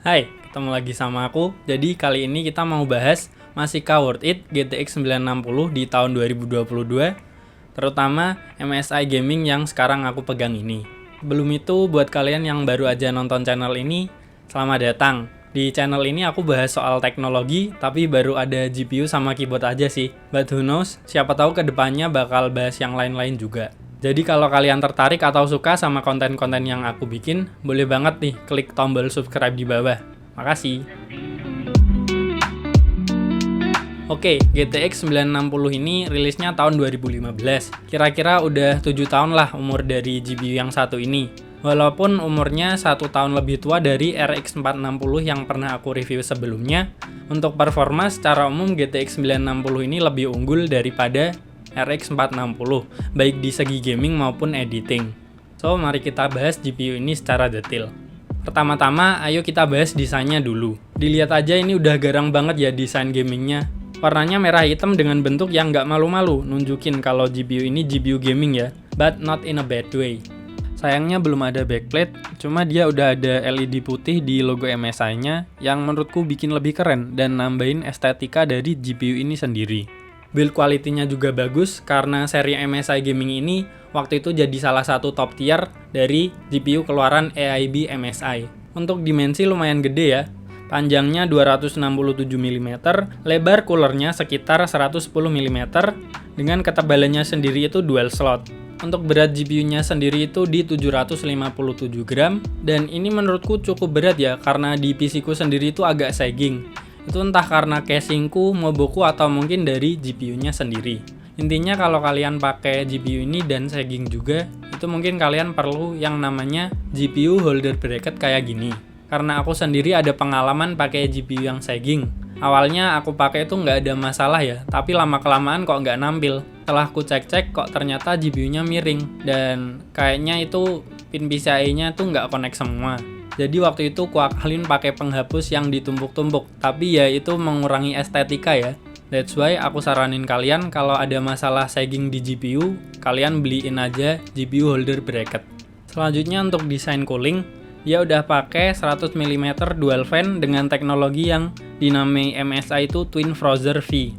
Hai, ketemu lagi sama aku. Jadi kali ini kita mau bahas masihkah worth it GTX 960 di tahun 2022, terutama MSI Gaming yang sekarang aku pegang ini. Sebelum itu, buat kalian yang baru aja nonton channel ini, selamat datang. Di channel ini aku bahas soal teknologi, tapi baru ada GPU sama keyboard aja sih. But who knows, siapa tahu kedepannya bakal bahas yang lain-lain juga. Jadi kalau kalian tertarik atau suka sama konten-konten yang aku bikin, boleh banget nih klik tombol subscribe di bawah. Makasih. Oke, GTX 960 ini rilisnya tahun 2015. Kira-kira udah 7 tahun lah umur dari GPU yang satu ini. Walaupun umurnya 1 tahun lebih tua dari RX 460 yang pernah aku review sebelumnya, untuk performa secara umum GTX 960 ini lebih unggul daripada RX 460, baik di segi gaming maupun editing. So, mari kita bahas GPU ini secara detail. Pertama-tama, ayo kita bahas desainnya dulu. Dilihat aja ini udah garang banget ya desain gamingnya. Warnanya merah hitam dengan bentuk yang nggak malu-malu, nunjukin kalau GPU ini GPU gaming ya, but not in a bad way. Sayangnya belum ada backplate, cuma dia udah ada LED putih di logo MSI-nya yang menurutku bikin lebih keren dan nambahin estetika dari GPU ini sendiri. Build quality-nya juga bagus karena seri MSI Gaming ini waktu itu jadi salah satu top tier dari GPU keluaran AIB MSI. Untuk dimensi lumayan gede ya. Panjangnya 267 mm, lebar coolernya sekitar 110 mm, dengan ketebalannya sendiri itu dual slot. Untuk berat GPU-nya sendiri itu di 757 gram, dan ini menurutku cukup berat ya, karena di PC-ku sendiri itu agak sagging. Itu entah karena casingku, motherboardku, atau mungkin dari GPU-nya sendiri. Intinya kalau kalian pakai GPU ini dan sagging juga, itu mungkin kalian perlu yang namanya GPU holder bracket kayak gini. Karena aku sendiri ada pengalaman pakai GPU yang sagging. Awalnya aku pakai itu nggak ada masalah ya, tapi lama-kelamaan kok nggak nampil. Setelah aku cek-cek kok ternyata GPU-nya miring, dan kayaknya itu pin PCIe-nya tuh nggak connect semua. Jadi waktu itu kuakalin pakai penghapus yang ditumpuk-tumpuk, tapi ya itu mengurangi estetika ya. That's why aku saranin kalian kalau ada masalah sagging di GPU, kalian beliin aja GPU holder bracket. Selanjutnya untuk desain cooling, dia udah pakai 100 mm dual fan dengan teknologi yang dinamai MSI itu Twin Frozr V.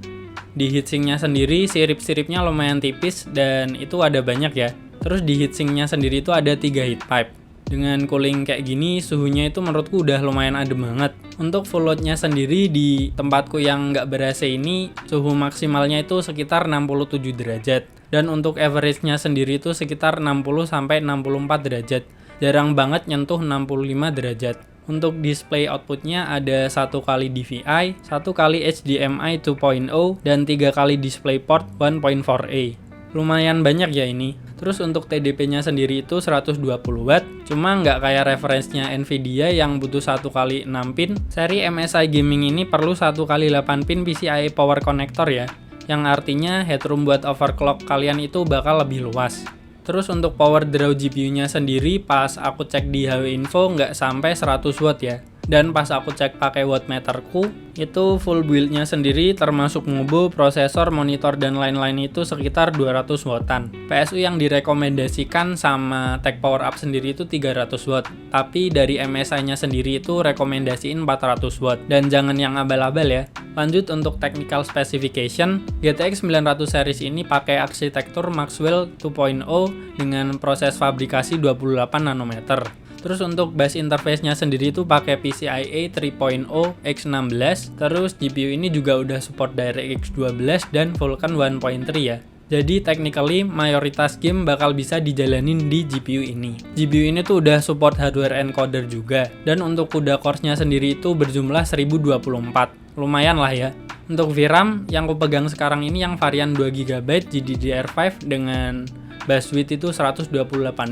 Di heatsinknya sendiri, sirip-siripnya lumayan tipis dan itu ada banyak ya. Terus di heatsinknya sendiri itu ada 3 heat pipe. Dengan cooling kayak gini, suhunya itu menurutku udah lumayan adem banget. Untuk full load-nya sendiri di tempatku yang nggak ber-AC ini, suhu maksimalnya itu sekitar 67 derajat. Dan untuk average-nya sendiri itu sekitar 60-64 derajat. Jarang banget nyentuh 65 derajat. Untuk display output-nya ada 1 kali DVI, 1 kali HDMI 2.0, dan 3 kali DisplayPort 1.4a. Lumayan banyak ya ini. Terus untuk TDP-nya sendiri itu 120 watt, cuma nggak kayak referensinya Nvidia yang butuh 1 kali 6 pin. Seri MSI Gaming ini perlu 1 kali 8 pin PCIe power connector ya, yang artinya headroom buat overclock kalian itu bakal lebih luas. Terus untuk power draw GPU-nya sendiri pas aku cek di HW-info nggak sampai 100 watt ya. Dan pas aku cek pakai wattmeterku, itu full build-nya sendiri termasuk ngobo, prosesor, monitor, dan lain-lain itu sekitar 200 wattan. PSU yang direkomendasikan sama Tech Power Up sendiri itu 300 watt, tapi dari MSI-nya sendiri itu rekomendasiin 400 watt, dan jangan yang abal-abal ya. Lanjut untuk technical specification, GTX 900 series ini pakai arsitektur Maxwell 2.0 dengan proses fabrikasi 28 nanometer. Terus untuk bus interface-nya sendiri itu pakai PCIe 3.0 X16. Terus GPU ini juga udah support DirectX 12 dan Vulkan 1.3 ya. Jadi technically mayoritas game bakal bisa dijalanin di GPU ini. GPU ini tuh udah support hardware encoder juga. Dan untuk CUDA cores-nya sendiri itu berjumlah 1024. Lumayan lah ya. Untuk VRAM yang aku pegang sekarang ini yang varian 2GB GDDR5 dengan bus width itu 128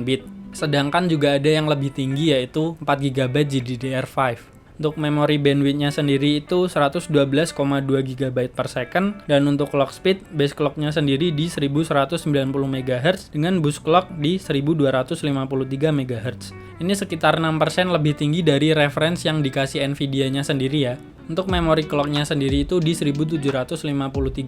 bit. Sedangkan juga ada yang lebih tinggi yaitu 4GB GDDR5. Untuk memori bandwidth-nya sendiri itu 112,2 GB per second, dan untuk clock speed, base clock-nya sendiri di 1190 MHz dengan boost clock di 1253 MHz. Ini sekitar 6% lebih tinggi dari reference yang dikasih Nvidia-nya sendiri ya. Untuk memori clock-nya sendiri itu di 1753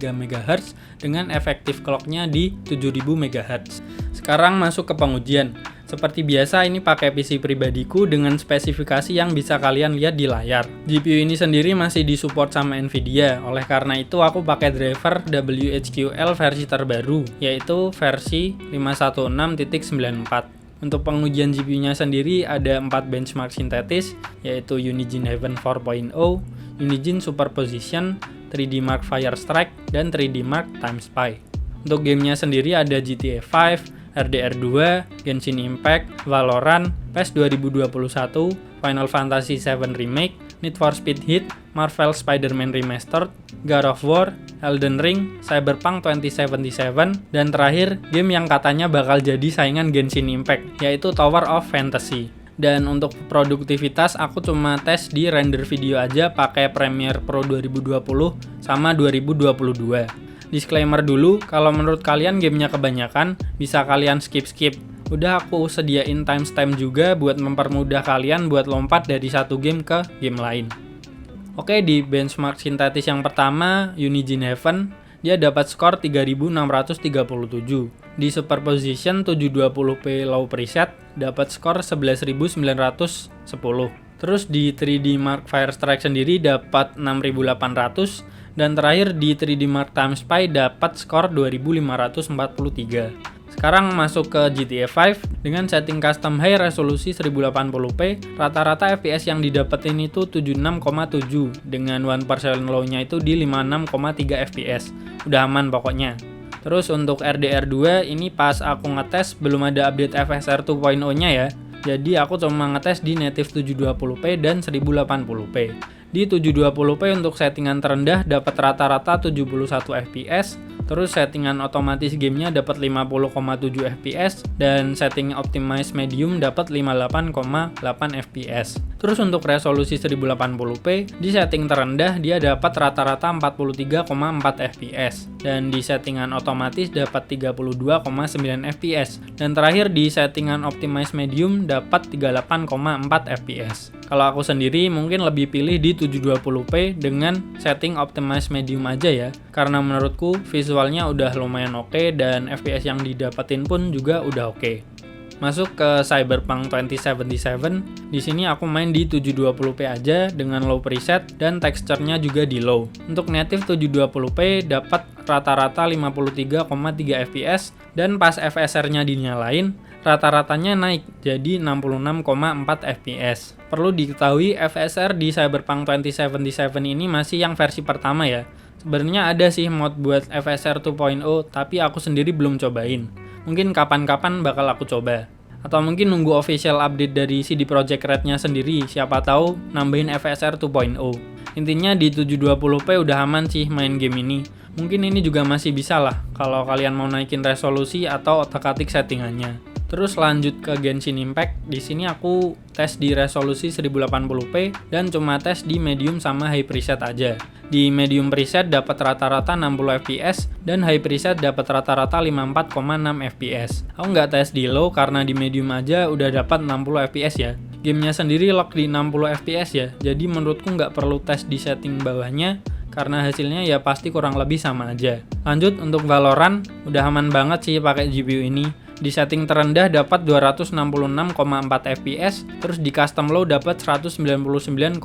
MHz dengan efektif clock-nya di 7000 MHz. Sekarang masuk ke pengujian. Seperti biasa ini pakai PC pribadiku dengan spesifikasi yang bisa kalian lihat di layar. GPU ini sendiri masih disupport sama Nvidia, oleh karena itu aku pakai driver WHQL versi terbaru, yaitu versi 516.94. Untuk pengujian GPU-nya sendiri ada 4 benchmark sintetis, yaitu Unigine Heaven 4.0, Unigine Superposition, 3D Mark Firestrike, dan 3D Mark Time Spy. Untuk gamenya sendiri ada GTA 5, RDR2, Genshin Impact, Valorant, PES 2021, Final Fantasy VII Remake, Need for Speed Heat, Marvel Spider-Man Remastered, God of War, Elden Ring, Cyberpunk 2077, dan terakhir game yang katanya bakal jadi saingan Genshin Impact, yaitu Tower of Fantasy. Dan untuk produktivitas aku cuma tes di render video aja pakai Premiere Pro 2020 sama 2022. Disclaimer dulu, kalau menurut kalian gamenya kebanyakan, bisa kalian skip-skip. Udah aku sediain timestamp juga buat mempermudah kalian buat lompat dari satu game ke game lain. Oke, di benchmark sintetis yang pertama, Unigine Heaven, dia dapat skor 3637. Di Superposition 720p low preset, dapat skor 11910. Terus di 3D Mark Firestrike sendiri dapat 6800. Dan terakhir di 3D Mark Time Spy dapat skor 2543. Sekarang masuk ke GTA 5 dengan setting custom high resolusi 1080p, rata-rata FPS yang didapetin itu 76,7 dengan 1% low-nya itu di 56,3 FPS. Udah aman pokoknya. Terus untuk RDR2 ini pas aku ngetes belum ada update FSR 2.0-nya ya. Jadi aku cuma ngetes di native 720p dan 1080p. Di 720p untuk settingan terendah dapat rata-rata 71 fps, terus settingan otomatis gamenya dapat 50,7 fps, dan setting optimize medium dapat 58,8 fps. Terus untuk resolusi 1080p, di setting terendah dia dapat rata-rata 43,4 fps, dan di settingan otomatis dapat 32,9 fps, dan terakhir di settingan optimize medium dapat 38,4 fps. Kalau aku sendiri mungkin lebih pilih di 720p dengan setting optimize medium aja ya, karena menurutku visualnya udah lumayan oke dan FPS yang didapetin pun juga udah oke. Masuk ke Cyberpunk 2077, di sini aku main di 720p aja dengan low preset dan teksturnya juga di low. Untuk native 720p dapat rata-rata 53,3 fps dan pas FSR-nya dinyalain, rata-ratanya naik jadi 66,4 fps. Perlu diketahui FSR di Cyberpunk 2077 ini masih yang versi pertama ya. Sebenarnya ada sih mod buat FSR 2.0, tapi aku sendiri belum cobain. Mungkin kapan-kapan bakal aku coba. Atau mungkin nunggu official update dari CD Projekt Red-nya sendiri, siapa tahu nambahin FSR 2.0. Intinya di 720p udah aman sih main game ini. Mungkin ini juga masih bisa lah kalau kalian mau naikin resolusi atau otak-atik settingannya. Terus lanjut ke Genshin Impact, di sini aku tes di resolusi 1080p dan cuma tes di medium sama high preset aja. Di medium preset dapat rata-rata 60 fps dan high preset dapat rata-rata 54,6 fps. Aku nggak tes di low karena di medium aja udah dapat 60 fps ya. Gamenya sendiri lock di 60 fps ya, jadi menurutku nggak perlu tes di setting bawahnya karena hasilnya ya pasti kurang lebih sama aja. Lanjut untuk Valorant, udah aman banget sih pakai GPU ini. Di setting terendah dapat 266,4 fps, terus di custom low dapat 199,5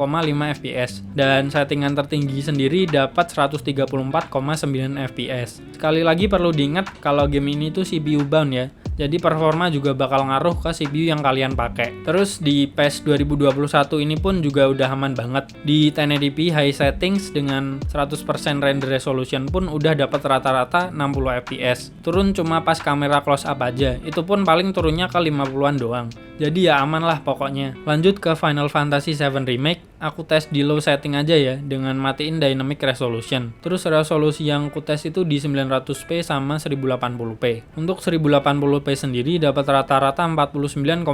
fps, dan settingan tertinggi sendiri dapat 134,9 fps. Sekali lagi perlu diingat kalau game ini tuh CPU bound ya, jadi performa juga bakal ngaruh ke CPU yang kalian pakai. Terus di PES 2021 ini pun juga udah aman banget. Di 1080p high settings dengan 100% render resolution pun udah dapat rata-rata 60 fps. Turun cuma pas kamera close up aja. Itu pun paling turunnya ke 50-an doang. Jadi ya aman lah pokoknya. Lanjut ke Final Fantasy VII Remake, aku tes di low setting aja ya dengan matiin dynamic resolution. Terus resolusi yang aku tes itu di 900p sama 1080p. Untuk 1080p sendiri dapat rata-rata 49,6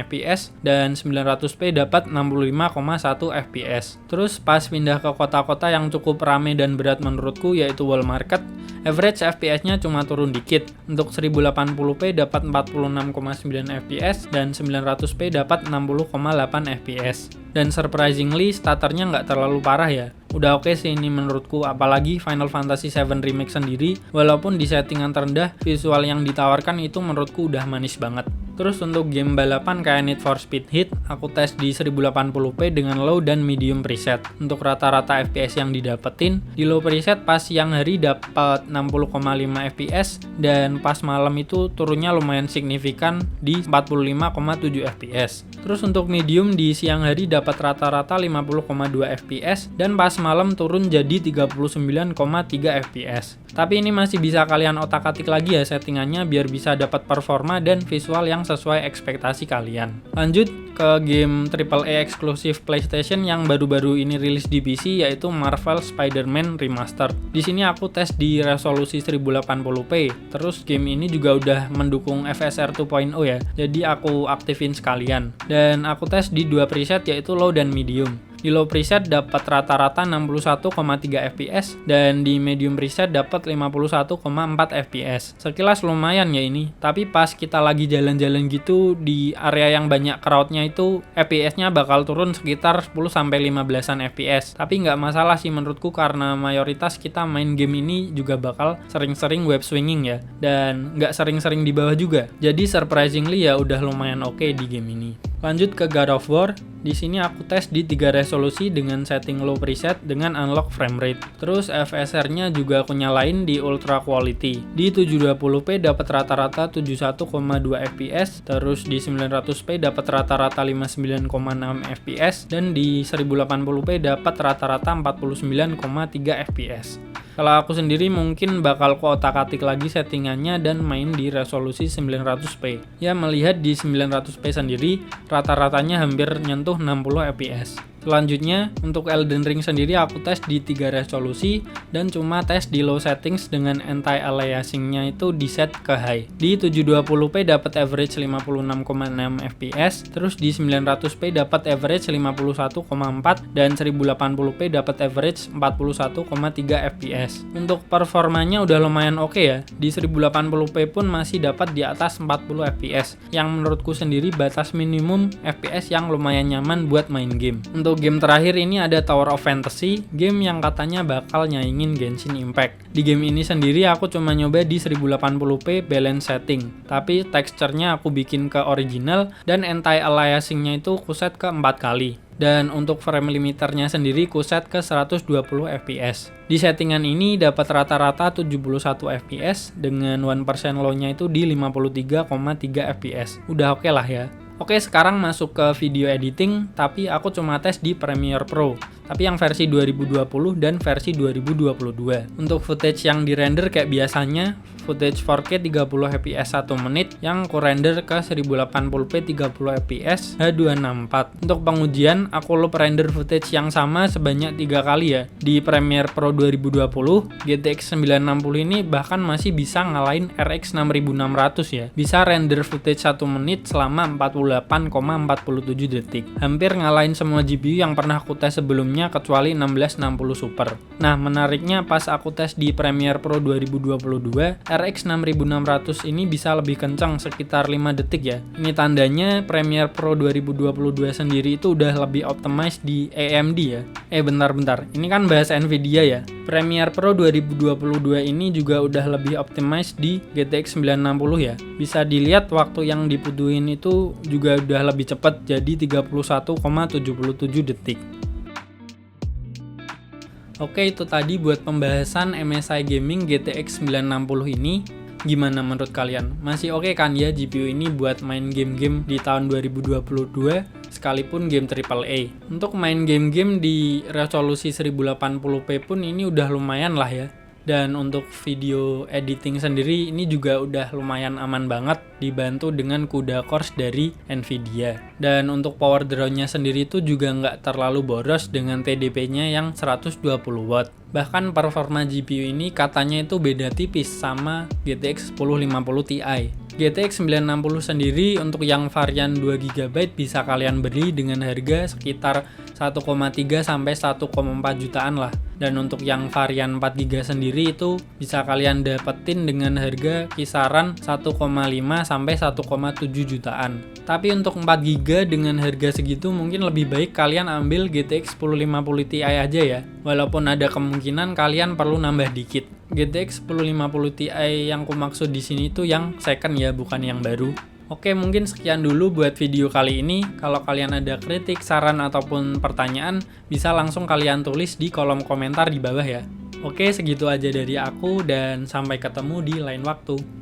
fps dan 900p dapat 65,1 fps. Terus pas pindah ke kota-kota yang cukup rame dan berat menurutku yaitu Wall Market, average FPS-nya cuma turun dikit. Untuk 1080p dapat 46,9 fps dan 900p dapat 60,8 fps. Dan surprisingly starternya nggak terlalu parah ya. Udah oke sih ini menurutku, apalagi Final Fantasy VII Remake sendiri walaupun di settingan terendah, visual yang ditawarkan itu menurutku udah manis banget. Terus untuk game balapan kayak Need for Speed Heat, aku tes di 1080p dengan low dan medium preset. Untuk rata-rata FPS yang didapetin, di low preset pas siang hari dapat 60,5 fps dan pas malam itu turunnya lumayan signifikan di 45,7 fps. Terus untuk medium di siang hari dapat rata-rata 50,2 fps dan pas malam turun jadi 39,3 fps. Tapi ini masih bisa kalian otak-atik lagi ya settingannya biar bisa dapat performa dan visual yang sesuai ekspektasi kalian. Lanjut ke game AAA eksklusif PlayStation yang baru-baru ini rilis di PC, yaitu Marvel Spider-Man Remastered. Di sini aku tes di resolusi 1080p. Terus game ini juga udah mendukung FSR 2.0 ya. Jadi aku aktifin sekalian. Dan aku tes di dua preset yaitu low dan medium. Di low preset dapat rata-rata 61,3 fps dan di medium preset dapat 51,4 fps. Sekilas lumayan ya ini, tapi pas kita lagi jalan-jalan gitu di area yang banyak crowdnya itu fps-nya bakal turun sekitar 10-15an fps. Tapi nggak masalah sih menurutku karena mayoritas kita main game ini juga bakal sering-sering web swinging ya, dan nggak sering-sering di bawah juga. Jadi surprisingly ya udah lumayan oke di game ini. Lanjut ke God of War. Di sini aku tes di 3 resolusi dengan setting low preset dengan unlock frame rate. Terus FSR-nya juga aku nyalain di ultra quality. Di 720p dapat rata-rata 71,2 fps, terus di 900p dapat rata-rata 59,6 fps dan di 1080p dapat rata-rata 49,3 fps. Kalau aku sendiri mungkin bakal kuotak-atik lagi settingannya dan main di resolusi 900p. Ya melihat di 900p sendiri rata-ratanya hampir nyentuh 60 fps. Selanjutnya, untuk Elden Ring sendiri aku tes di 3 resolusi dan cuma tes di low settings dengan anti-aliasing-nya itu di set ke high. Di 720p dapat average 56,6 fps, terus di 900p dapat average 51,4 dan 1080p dapat average 41,3 fps. Untuk performanya udah lumayan oke ya. Di 1080p pun masih dapat di atas 40 fps, yang menurutku sendiri batas minimum fps yang lumayan nyaman buat main game. Untuk game terakhir ini ada Tower of Fantasy, game yang katanya bakal nyaingin Genshin Impact. Di game ini sendiri aku cuma nyoba di 1080p balance setting, tapi teksturnya aku bikin ke original dan anti-aliasing-nya itu kuset ke 4 kali. Dan untuk frame limiternya sendiri kuset ke 120 fps. Di settingan ini dapat rata-rata 71 fps dengan 1% low-nya itu di 53,3 fps. Udah oke lah ya. Oke, sekarang masuk ke video editing, tapi aku cuma tes di Premiere Pro, tapi yang versi 2020 dan versi 2022. Untuk footage yang di-render kayak biasanya, footage 4K 30 fps 1 menit yang ku render ke 1080p 30 fps H264. Untuk pengujian, aku loop render footage yang sama sebanyak 3 kali ya. Di Premiere Pro 2020, GTX 960 ini bahkan masih bisa ngalahin RX 6600 ya. Bisa render footage 1 menit selama 48,47 detik. Hampir ngalahin semua GPU yang pernah aku tes sebelumnya kecuali 1660 Super. Nah, menariknya pas aku tes di Premiere Pro 2022, RX 6600 ini bisa lebih kencang sekitar 5 detik ya. Ini tandanya Premiere Pro 2022 sendiri itu udah lebih optimize di AMD ya. Bentar. Ini kan bahas Nvidia ya. Premiere Pro 2022 ini juga udah lebih optimize di GTX 960 ya. Bisa dilihat waktu yang dibutuhin itu juga udah lebih cepat jadi 31,77 detik. Oke, itu tadi buat pembahasan MSI Gaming GTX 960 ini. Gimana menurut kalian? Masih oke kan ya GPU ini buat main game-game di tahun 2022 sekalipun game AAA? Untuk main game-game di resolusi 1080p pun ini udah lumayan lah ya. Dan untuk video editing sendiri ini juga udah lumayan aman banget, dibantu dengan CUDA cores dari Nvidia. Dan untuk power draw-nya sendiri itu juga nggak terlalu boros dengan TDP-nya yang 120 watt. Bahkan performa GPU ini katanya itu beda tipis sama GTX 1050 Ti. GTX 960 sendiri untuk yang varian 2GB bisa kalian beli dengan harga sekitar 1,3 sampai 1,4 jutaan lah. Dan untuk yang varian 4GB sendiri itu bisa kalian dapetin dengan harga kisaran 1,5 sampai 1,7 jutaan. Tapi untuk 4GB dengan harga segitu mungkin lebih baik kalian ambil GTX 1050 Ti aja ya. Walaupun ada kemungkinan kalian perlu nambah dikit. GTX 1050 Ti yang ku maksud di sini itu yang second ya, bukan yang baru. Oke, mungkin sekian dulu buat video kali ini. Kalau kalian ada kritik, saran, ataupun pertanyaan, bisa langsung kalian tulis di kolom komentar di bawah ya. Oke, segitu aja dari aku dan sampai ketemu di lain waktu.